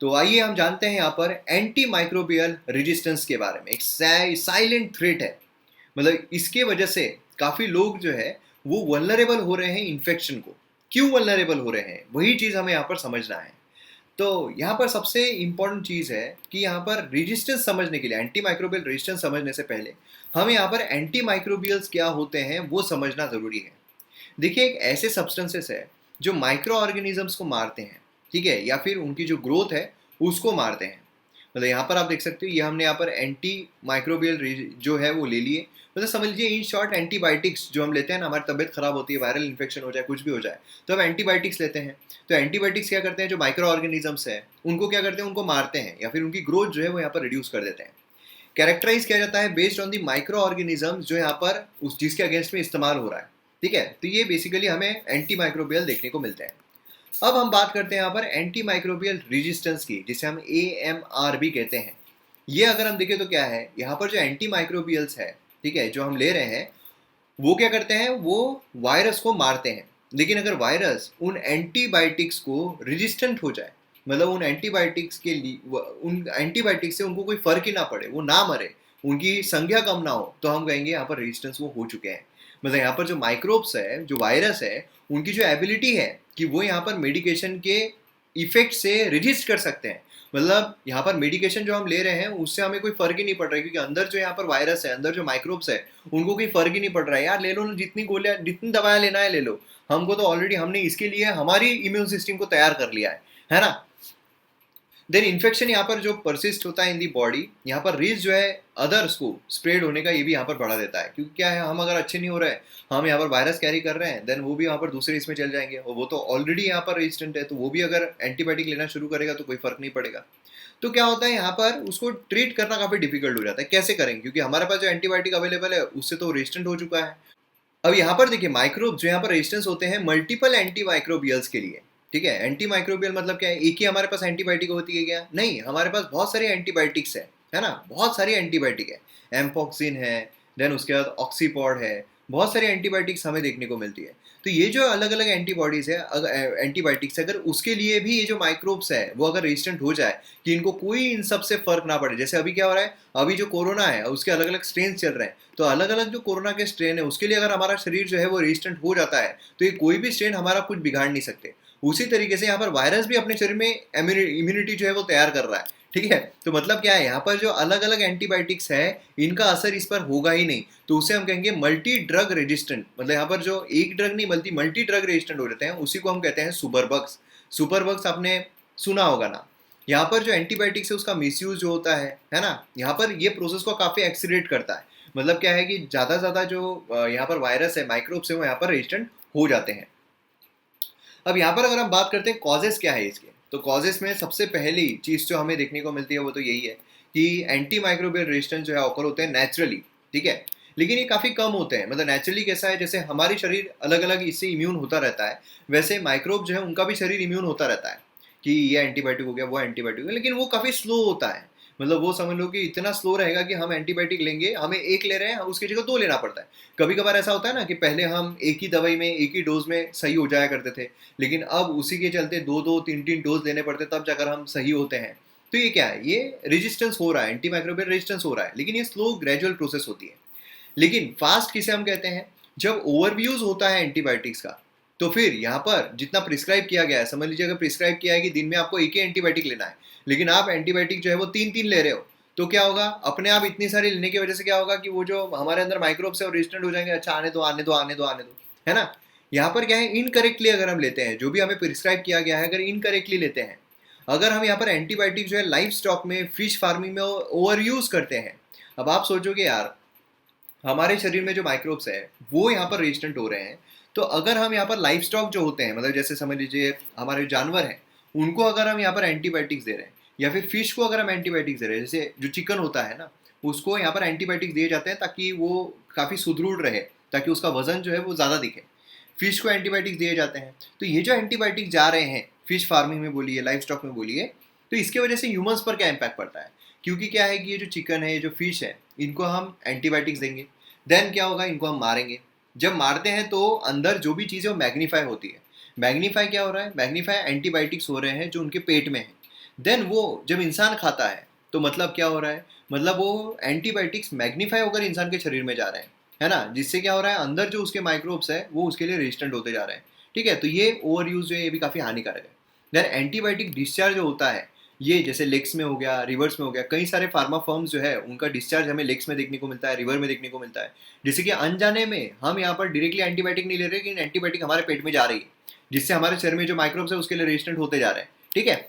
तो आइए हम जानते हैं यहाँ पर एंटी माइक्रोबियल रेजिस्टेंस के बारे में। एक साइलेंट थ्रेट है, मतलब इसके वजह से काफ़ी लोग जो है वो वल्नरेबल हो रहे हैं इन्फेक्शन को। क्यों वल्नरेबल हो रहे हैं, वही चीज़ हमें यहाँ पर समझना है। तो यहाँ पर सबसे इम्पॉर्टेंट चीज़ है कि यहाँ पर रेजिस्टेंस समझने के लिए, एंटी माइक्रोबियल रेजिस्टेंस समझने से पहले हमें यहाँ पर एंटी माइक्रोबियल्स क्या होते हैं वो समझना ज़रूरी है। देखिए, एक ऐसे सब्सटेंसेस है जो माइक्रो ऑर्गेनिजम्स को मारते हैं, ठीक है, या फिर उनकी जो ग्रोथ है उसको मारते हैं। मतलब यहाँ पर आप देख सकते हो, ये हमने यहाँ पर एंटी माइक्रोबियल जो है वो ले लिए। मतलब समझ लीजिए इन शॉर्ट, एंटीबायोटिक्स जो हम लेते हैं ना, हमारी तबियत खराब होती है, वायरल इन्फेक्शन हो जाए, कुछ भी हो जाए, तो हम एंटीबायोटिक्स लेते हैं। तो एंटीबायोटिक्स क्या करते हैं, जो माइक्रो ऑर्गेनिजम्स है उनको क्या करते हैं, उनको मारते हैं या फिर उनकी ग्रोथ जो है वो यहाँ पर रिड्यूस कर देते हैं। कैरेक्टराइज किया जाता है based on the micro organisms जो यहाँ पर उस जिसके अगेंस्ट में इस्तेमाल हो रहा है, ठीक है। तो ये बेसिकली हमें एंटी माइक्रोबियल देखने को मिलते हैं। अब हम बात करते हैं यहाँ पर एंटी माइक्रोबियल रेजिस्टेंस की, जिसे हम AMR भी कहते हैं। ये अगर हम देखें तो क्या है, यहाँ पर जो एंटी माइक्रोबियल्स है, ठीक है, जो हम ले रहे हैं, वो क्या करते हैं, वो वायरस को मारते हैं। लेकिन अगर वायरस उन एंटीबायोटिक्स को रेजिस्टेंट हो जाए, मतलब उन एंटीबायोटिक्स के लिए, उन एंटीबायोटिक्स से उनको कोई फर्क ही ना पड़े, वो ना मरे, उनकी संख्या कम ना हो, तो हम कहेंगे यहाँ पर रेजिस्टेंस वो हो चुके हैं। मतलब यहाँ पर जो माइक्रोब्स है, जो वायरस है, उनकी जो एबिलिटी है कि वो यहाँ पर मेडिकेशन के इफेक्ट से रेजिस्ट कर सकते हैं। मतलब यहाँ पर मेडिकेशन जो हम ले रहे हैं उससे हमें कोई फर्क ही नहीं पड़ रहा है, क्योंकि अंदर जो यहाँ पर वायरस है, अंदर जो माइक्रोब्स है, उनको कोई फर्क ही नहीं पड़ रहा है। यार ले लो ना, जितनी गोलियां, जितनी दवाएं लेना है ले लो, हमको तो ऑलरेडी हमने इसके लिए हमारी इम्यून सिस्टम को तैयार कर लिया है ना। देन इन्फेक्शन यहाँ पर जो परसिस्ट होता है इन दी बॉडी, यहाँ पर रिस्क जो है अदर्स को स्प्रेड होने का ये भी यहाँ पर बढ़ा देता है। क्योंकि क्या है, हम अगर अच्छे नहीं हो रहे हैं, हम यहाँ पर वायरस कैरी कर रहे हैं, देन वो भी यहाँ पर दूसरे इसमें चल जाएंगे, और वो तो ऑलरेडी यहाँ पर रेजिस्टेंट है, तो वो भी अगर एंटीबायोटिक लेना शुरू करेगा तो कोई फर्क नहीं पड़ेगा। तो क्या होता है, यहाँ पर उसको ट्रीट करना काफ़ी डिफिकल्ट हो जाता है। कैसे करेंगे, क्योंकि हमारे पास जो एंटीबायोटिक अवेलेबल है उससे तो रेजिस्टेंट हो चुका है। अब यहाँ पर देखिए, माइक्रोब जो यहाँ पर रेजिस्टेंस होते हैं मल्टीपल एंटी माइक्रोबियल्स के लिए, ठीक है। एंटी माइक्रोबियल मतलब क्या है, एक ही हमारे पास एंटीबायोटिक होती है क्या, नहीं, हमारे पास बहुत सारी एंटीबायोटिक्स है ना, बहुत सारी एंटीबायोटिक है। एम्पोक्सिन है, देन उसके बाद ऑक्सीपॉड है, बहुत सारी एंटीबायोटिक्स हमें देखने को मिलती है। तो ये जो अलग अलग एंटीबॉडीज है, एंटीबायोटिक्स, अगर उसके लिए भी ये जो माइक्रोब्स है वो अगर रेजिस्टेंट हो जाए, कि इनको कोई इन सब से फर्क ना पड़े। जैसे अभी क्या हो रहा है, अभी जो कोरोना है उसके अलग अलग स्ट्रेन चल रहे हैं, तो अलग अलग जो कोरोना के स्ट्रेन है उसके लिए अगर हमारा शरीर जो है वो रेजिस्टेंट हो जाता है, तो ये कोई भी स्ट्रेन हमारा कुछ बिगाड़ नहीं सकते। उसी तरीके से यहाँ पर वायरस भी अपने शरीर में इम्यूनिटी जो है वो तैयार कर रहा है, ठीक है। तो मतलब क्या है, यहाँ पर जो अलग अलग एंटीबायोटिक्स है इनका असर इस पर होगा ही नहीं, तो उसे हम कहेंगे मल्टी ड्रग रेजिस्टेंट। मतलब यहाँ पर जो एक ड्रग नहीं बल्कि मल्टी ड्रग रेजिस्टेंट हो जाते हैं, उसी को हम कहते हैं सुपरबग्स। सुपरबग्स आपने सुना होगा ना। यहाँ पर जो एंटीबायोटिक्स है उसका मिसयूज जो होता है ना, यहाँ पर ये प्रोसेस को काफ़ी एक्सीलरेट करता है। मतलब क्या है कि ज़्यादा से ज़्यादा जो यहाँ पर वायरस है, माइक्रोब्स है, वो यहाँ पर रेजिस्टेंट हो जाते हैं। अब यहाँ पर अगर हम बात करते हैं कॉजेस क्या है इसके, तो कॉजेस में सबसे पहली चीज़ जो हमें देखने को मिलती है वो तो यही है कि एंटी माइक्रोबियल रेजिस्टेंस जो है ऑकर होते हैं नेचुरली, ठीक है। लेकिन ये काफ़ी कम होते हैं। मतलब नेचुरली कैसा है, जैसे हमारी शरीर अलग अलग इससे इम्यून होता रहता है, वैसे माइक्रोब जो है उनका भी शरीर इम्यून होता रहता है कि ये एंटीबायोटिक हो गया, वो एंटीबायोटिक हो गया, लेकिन वो काफ़ी स्लो होता है। मतलब वो समझ लो कि इतना स्लो रहेगा कि हम एंटीबायोटिक लेंगे, हमें एक ले रहे हैं, उसकी जगह दो लेना पड़ता है। कभी कभार ऐसा होता है ना कि पहले हम एक ही दवाई में, एक ही डोज में सही हो जाया करते थे, लेकिन अब उसी के चलते दो दो तीन तीन डोज लेने पड़ते तब जाकर हम सही होते हैं। तो ये क्या है, ये रेजिस्टेंस हो रहा है, एंटी माइक्रोबियल रेजिस्टेंस हो रहा है, लेकिन ये स्लो ग्रेजुअल प्रोसेस होती है। लेकिन फास्ट किसे हम कहते हैं, जब ओवरयूज होता है एंटीबायोटिक्स का, तो फिर यहाँ पर जितना प्रिस्क्राइब किया गया है, समझ लीजिए अगर प्रिस्क्राइब किया है कि दिन में आपको एक ही एंटीबायोटिक लेना है, लेकिन आप एंटीबायोटिक जो है वो तीन तीन ले रहे हो, तो क्या होगा, अपने आप इतनी सारी लेने की वजह से क्या होगा कि वो जो हमारे अंदर माइक्रोब्स है वो रेजिस्टेंट हो जाएंगे। अच्छा, आने दो आने दो आने दो आने दो, है ना। यहाँ पर क्या है, इनकरेक्टली अगर हम लेते हैं, जो भी हमें प्रिस्क्राइब किया गया है, अगर इनकरेक्टली लेते हैं, अगर हम यहाँ पर एंटीबायोटिक जो है लाइफ स्टॉक में, फिश फार्मिंग में ओवर यूज करते हैं, अब आप सोचोगे यार हमारे शरीर में जो माइक्रोब्स है वो यहाँ पर रेजिस्टेंट हो रहे हैं, तो अगर हम यहाँ पर लाइफ स्टॉक जो होते हैं, मतलब जैसे समझ लीजिए हमारे जानवर हैं, उनको अगर हम यहाँ पर एंटीबायोटिक्स दे रहे हैं, या फिर फिश को अगर हम एंटीबायोटिक्स दे रहे हैं, जैसे जो चिकन होता है ना, उसको यहाँ पर एंटीबायोटिक्स दिए जाते हैं ताकि वो काफ़ी सुदृढ़ रहे, ताकि उसका वजन जो है वो ज़्यादा दिखे। फिश को एंटीबायोटिक्स दिए जाते हैं। तो ये जो एंटीबायोटिक्स जा रहे हैं फिश फार्मिंग में बोलिए, लाइफ स्टॉक में बोलिए, तो इसके वजह से ह्यूमंस पर क्या इम्पैक्ट पड़ता है, क्योंकि क्या है कि ये जो चिकन है, ये जो फिश है, इनको हम एंटीबायोटिक्स देंगे, देन क्या होगा, इनको हम मारेंगे। जब मारते हैं तो अंदर जो भी चीज़ है वो मैग्नीफाई होती है। मैग्नीफाई क्या हो रहा है, मैग्नीफाई एंटीबायोटिक्स हो रहे हैं जो उनके पेट में है। देन वो जब इंसान खाता है तो मतलब क्या हो रहा है, मतलब वो एंटीबायोटिक्स मैग्नीफाई होकर इंसान के शरीर में जा रहे हैं, है ना, जिससे क्या हो रहा है अंदर जो उसके माइक्रोब्स है वो उसके लिए रेजिस्टेंट होते जा रहे हैं। ठीक है, तो ये ओवर यूज जो है ये भी काफ़ी हानिकारक है। देन एंटीबायोटिक डिस्चार्ज जो होता है ये जैसे लेग्स में हो गया, रिवर्स में हो गया, कई सारे फार्मा फर्म्स जो है उनका डिस्चार्ज हमें लेग्स में देखने को मिलता है, रिवर में देखने को मिलता है। जैसे कि अनजाने में हम यहाँ पर डायरेक्टली एंटीबायोटिक नहीं ले रहे, लेकिन एंटीबायोटिक हमारे पेट में जा रही है, जिससे हमारे शरीर में जो माइक्रोब्स है उसके लिए रेजिस्टेंट होते जा रहे हैं। ठीक है,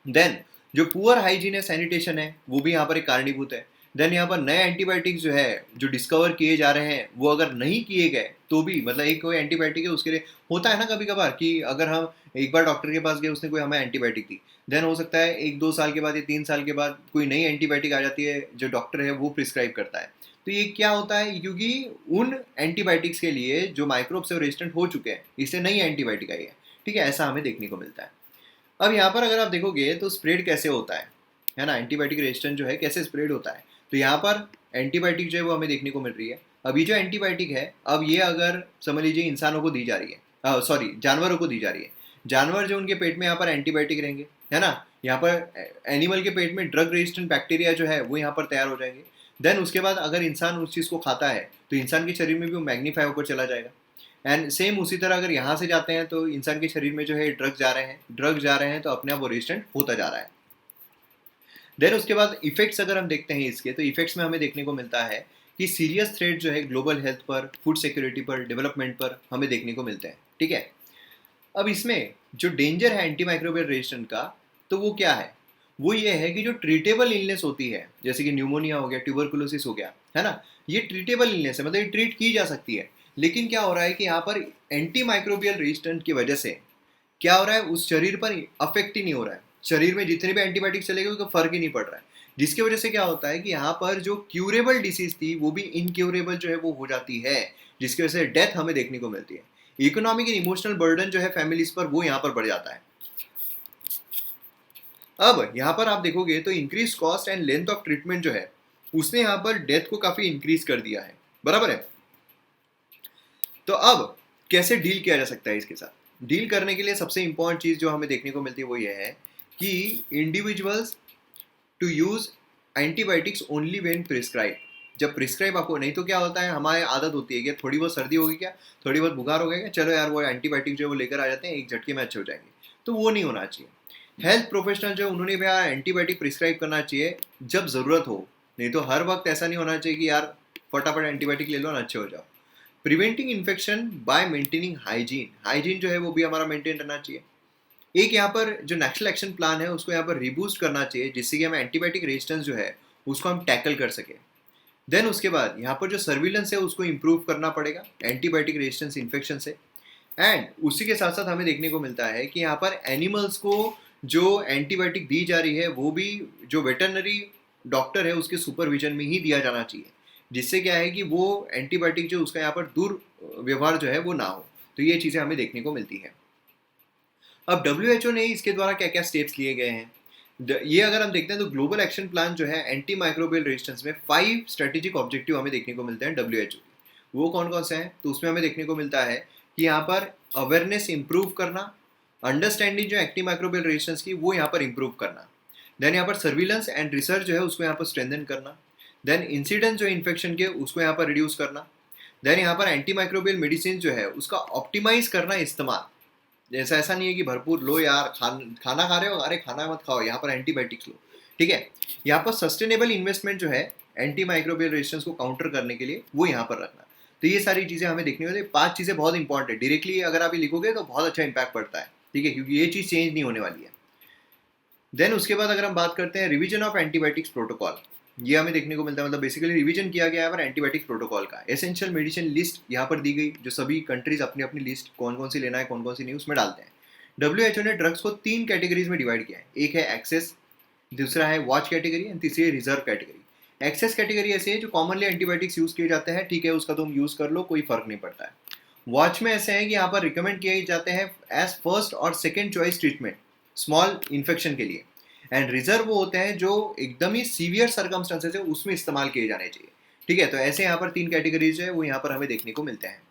देन जो पुअर हाइजीन है, सैनिटेशन है, वो भी यहाँ पर एक कारणीभूत है। देन यहाँ पर नए एंटीबायोटिक्स जो है जो डिस्कवर किए जा रहे हैं वो अगर नहीं किए गए तो भी, मतलब एक कोई एंटीबायोटिक है उसके लिए होता है ना कभी कभार कि अगर हम एक बार डॉक्टर के पास गए, उसने कोई हमें एंटीबायोटिक दी, देन हो सकता है 1-2 साल के बाद या 3 साल के बाद कोई नई एंटीबायोटिक आ जाती है जो डॉक्टर है वो प्रिस्क्राइब करता है। तो ये क्या होता है, क्योंकि उन एंटीबायोटिक्स के लिए जो माइक्रोब से रेजिस्टेंट हो चुके हैं इससे नई एंटीबायोटिक आई है। ठीक है, ऐसा हमें देखने को मिलता है। अब यहाँ पर अगर आप देखोगे तो स्प्रेड कैसे होता है ना, एंटीबायोटिक रेजिस्टेंस जो है कैसे स्प्रेड होता है। तो यहाँ पर एंटीबायोटिक जो है वो हमें देखने को मिल रही है। अभी जो एंटीबायोटिक है, अब ये अगर समझ लीजिए इंसानों को दी जा रही है, सॉरी जानवरों को दी जा रही है, जानवर जो उनके पेट में यहाँ पर एंटीबायोटिक रहेंगे, है ना, यहाँ पर एनिमल के पेट में ड्रग रेजिस्टेंट बैक्टीरिया जो है वो यहाँ पर तैयार हो जाएंगे। देन उसके बाद अगर इंसान उस चीज़ को खाता है तो इंसान के शरीर में भी वो मैग्नीफाई होकर चला जाएगा। एंड सेम उसी तरह अगर यहाँ से जाते हैं तो इंसान के शरीर में जो है ड्रग्स जा रहे हैं तो अपने आप वो रेजिस्टेंट होता जा रहा है। देन उसके बाद इफेक्ट्स अगर हम देखते हैं इसके, तो इफेक्ट्स में हमें देखने को मिलता है कि सीरियस थ्रेट जो है ग्लोबल हेल्थ पर, फूड सिक्योरिटी पर, डेवलपमेंट पर हमें देखने को मिलते हैं। ठीक है, अब इसमें जो डेंजर है एंटी माइक्रोबियल रेजिस्टेंट का, तो वो क्या है, वो ये है कि जो ट्रीटेबल इलनेस होती है जैसे कि न्यूमोनिया हो गया, ट्यूबरकुलोसिस हो गया, है ना, ये ट्रीटेबल इलनेस है, मतलब ये ट्रीट की जा सकती है। लेकिन क्या हो रहा है कि यहाँ पर एंटी माइक्रोबियल रेजिस्टेंट की वजह से क्या हो रहा है, उस शरीर पर अफेक्ट ही नहीं हो रहा है, शरीर में जितने भी एंटीबायोटिक चलेगा उसका फर्क ही नहीं पड़ रहा है। जिसकी वजह से क्या होता है कि यहाँ पर जो क्यूरेबल डिसीज थी वो भी इनक्यूरेबल जो है वो हो जाती है, जिसकी वजह से डेथ हमें देखने को मिलती है। इकोनॉमिक एंड इमोशनल बर्डन जो है फैमिलीज पर वो यहाँ पर बढ़ जाता है। अब यहाँ पर आप देखोगे तो increase cost and length of treatment जो है उसने यहाँ पर डेथ को काफी इंक्रीज कर दिया है, बराबर है। तो अब कैसे डील किया जा सकता है इसके साथ, डील करने के लिए सबसे इंपॉर्टेंट चीज जो हमें देखने को मिलती है वो ये है कि individuals to use antibiotics only when prescribe. जब प्रिस्क्राइब आपको, नहीं तो क्या होता है हमारी आदत होती है कि थोड़ी बहुत सर्दी होगी क्या, थोड़ी बहुत बुखार हो गया क्या, चलो यार वो एंटीबायोटिक जो है वो लेकर आ जाते हैं, एक झटके में अच्छे हो जाएंगे। तो वो नहीं होना चाहिए। हेल्थ प्रोफेशनल जो उन्होंने भी एंटीबायोटिक प्रिस्क्राइब करना चाहिए जब ज़रूरत हो, नहीं तो हर वक्त ऐसा नहीं होना चाहिए कि यार फटाफट एंटीबायोटिक ले लो और अच्छे हो जाओ। Preventing infection by maintaining hygiene, hygiene जो है वो भी हमारा मेंटेन करना चाहिए। एक यहाँ पर जो नेशनल एक्शन प्लान है उसको यहाँ पर रिबूस्ट करना चाहिए जिससे कि हम एंटीबायोटिक रेजिस्टेंस जो है उसको हम टैकल कर सके। देन उसके बाद यहाँ पर जो सर्विलेंस है उसको इम्प्रूव करना पड़ेगा एंटीबायोटिक रेजिस्टेंस इन्फेक्शन से। एंड उसी के साथ साथ हमें देखने को मिलता है कि यहाँ पर एनिमल्स को जो एंटीबायोटिक दी जा रही है वो भी जो वेटरनरी डॉक्टर है उसके सुपरविजन में ही दिया जाना चाहिए, जिससे क्या है कि वो एंटीबायोटिक जो उसका यहाँ पर दुर्व्यवहार जो है वो ना हो। तो ये चीज़ें हमें देखने को मिलती है। अब WHO ने इसके द्वारा क्या क्या स्टेप्स लिए गए हैं, ये अगर हम देखते हैं तो ग्लोबल एक्शन प्लान जो है एंटी माइक्रोबियल रेजिस्टेंस में 5 स्ट्रेटेजिक ऑब्जेक्टिव हमें देखने को मिलते हैं WHO। वो कौन कौन से हैं, तो उसमें हमें देखने को मिलता है कि यहाँ पर अवेयरनेस इंप्रूव करना, अंडरस्टैंडिंग जो एंटी माइक्रोबियल रेजिस्टेंस की वो यहाँ पर इंप्रूव करना, देन यहाँ पर सर्विलेंस एंड रिसर्च जो है उसको यहाँ पर स्ट्रेंथन करना, देन इंसिडेंस जो इन्फेक्शन के उसको यहाँ पर रिड्यूस करना, देन यहाँ पर एंटी माइक्रोबियल मेडिसिन जो है उसका ऑप्टिमाइज करना इस्तेमाल। जैसा ऐसा नहीं है कि भरपूर लो यार, खाना खा रहे हो, अरे खाना मत खाओ, यहाँ पर एंटीबायोटिक्स लो। ठीक है, यहाँ पर सस्टेनेबल इन्वेस्टमेंट जो है एंटी माइक्रोबियल रेजिस्टेंस को काउंटर करने के लिए वो यहाँ पर रखना। तो ये सारी चीज़ें हमें देखने को मिलती है। 5 चीज़ें बहुत इंपॉर्टेंट है, डायरेक्टली अगर आप ये लिखोगे तो बहुत अच्छा इंपैक्ट पड़ता है। ठीक है, क्योंकि ये चीज़ चेंज नहीं होने वाली है। देन उसके बाद अगर हम बात करते हैं रिवीजन ऑफ एंटीबायोटिक्स प्रोटोकॉल, ये हमें देखने को मिलता है, मतलब बेसिकली रिवीजन किया गया है पर एंटीबायोटिक प्रोटोकॉल का। एसेंशियल मेडिसिन लिस्ट यहाँ पर दी गई, जो सभी कंट्रीज अपनी अपनी लिस्ट कौन कौन सी लेना है कौन कौन सी नहीं उसमें डालते हैं। WHO ने ड्रग्स को 3 कैटेगरीज में डिवाइड किया है, एक है एक्सेस, दूसरा है वॉच कैटेगरी एंड तीसरी है रिजर्व कैटेगरी। एक्सेस कैटेगरी ऐसे है जो कॉमनली एंटीबायोटिक्स यूज किए जाते हैं, ठीक है, उसका तुम यूज कर लो, कोई फर्क नहीं पड़ता है। वॉच में ऐसे है कि यहाँ पर रिकमेंड किए जाते हैं एज फर्स्ट और second choice treatment small infection के लिए। एंड रिजर्व वो होते हैं जो एकदम ही सीवियर सर्कमस्टांसेस है उसमें इस्तेमाल किए जाने चाहिए। ठीक है, तो ऐसे यहाँ पर 3 कैटेगरीज है वो यहाँ पर हमें देखने को मिलते हैं।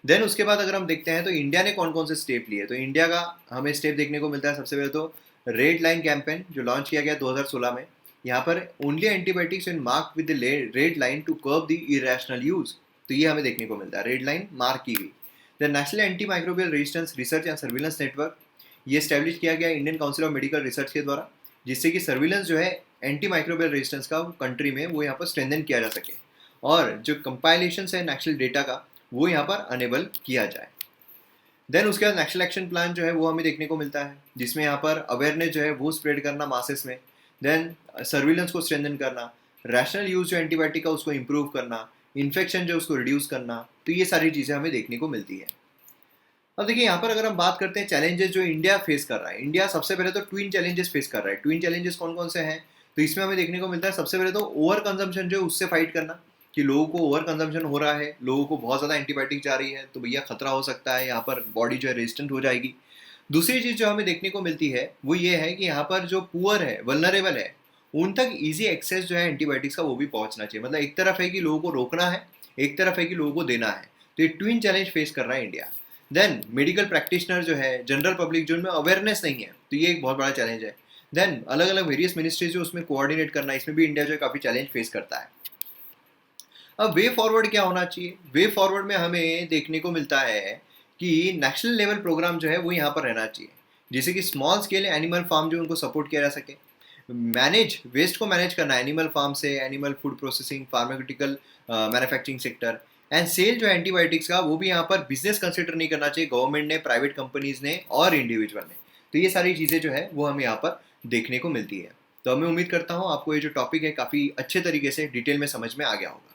देन उसके बाद अगर हम देखते हैं तो इंडिया ने कौन कौन से स्टेप लिए, तो इंडिया का हमें स्टेप देखने को मिलता है सबसे पहले तो रेड लाइन कैंपेन जो लॉन्च किया गया 2016 में, यहाँ पर only antibiotics and mark with the red line to curb the irrational use, तो ये हमें देखने को मिलता है, रेड लाइन मार्क की गई। The national anti microbial resistance research and surveillance network, ये स्टैब्लिश किया गया Indian council of medical research के द्वारा, जिससे कि सर्विलेंस जो है एंटी माइक्रोबियल रेजिस्टेंस का कंट्री में वो यहाँ पर स्ट्रेंथन किया जा सके, और जो कंपाइलेशन है नेशनल डेटा का वो यहाँ पर अनेबल किया जाए। देन उसके बाद नेशनल एक्शन प्लान जो है वो हमें देखने को मिलता है, जिसमें यहाँ पर अवेयरनेस जो है वो स्प्रेड करना मासेस में, देन सर्विलेंस को स्ट्रेंथन करना, रैशनल यूज जो एंटीबायोटिक का उसको इम्प्रूव करना, इन्फेक्शन जो उसको रिड्यूस करना, तो ये सारी चीज़ें हमें देखने को मिलती है। अब देखिए यहाँ पर अगर हम बात करते हैं चैलेंजेस जो इंडिया फेस कर रहा है, इंडिया सबसे पहले तो ट्विन चैलेंजेस फेस कर रहा है। ट्विन चैलेंजेस कौन कौन से हैं, तो इसमें हमें देखने को मिलता है सबसे पहले तो ओवर कंजम्पशन जो है उससे फाइट करना, कि लोगों को ओवर कंजम्पशन हो रहा है, लोगों को बहुत ज़्यादा एंटीबायोटिक जा रही है, तो भैया खतरा हो सकता है, यहाँ पर बॉडी जो है रेजिस्टेंट हो जाएगी। दूसरी चीज़ जो हमें देखने को मिलती है वो ये है कि यहाँ पर जो पुअर है, वल्नरेबल है, उन तक ईजी एक्सेस जो है एंटीबायोटिक्स का वो भी पहुँचना चाहिए। मतलब एक तरफ है कि लोगों को रोकना है, एक तरफ है कि लोगों को देना है, तो ये ट्विन चैलेंज फेस कर रहा है इंडिया। देन मेडिकल प्रैक्टिशनर जो है, जनरल पब्लिक जो उनमें अवेयरनेस नहीं है, तो ये एक बहुत बड़ा चैलेंज है। देन अलग अलग वेरियस मिनिस्ट्रीज जो उसमें कोऑर्डिनेट करना है, इसमें भी इंडिया जो है काफ़ी चैलेंज फेस करता है। अब वे फॉरवर्ड क्या होना चाहिए, वे फॉरवर्ड में हमें देखने को मिलता है कि नेशनल लेवल प्रोग्राम जो है वो यहाँ पर रहना चाहिए, जैसे कि स्मॉल स्केल एनिमल फार्म जो उनको सपोर्ट किया जा सके, मैनेज वेस्ट को मैनेज करना एनिमल फार्म से, animal food processing, pharmaceutical manufacturing sector, and sell जो एंटीबायोटिक्स का वो भी यहाँ पर बिजनेस कंसिडर नहीं करना चाहिए गवर्नमेंट ने, प्राइवेट कंपनीज ने और इंडिविजुअल ने। तो ये सारी चीज़ें जो है वो हमें यहाँ पर देखने को मिलती है। तो मैं उम्मीद करता हूँ आपको ये जो टॉपिक है काफ़ी अच्छे तरीके से डिटेल में समझ में आ गया होगा।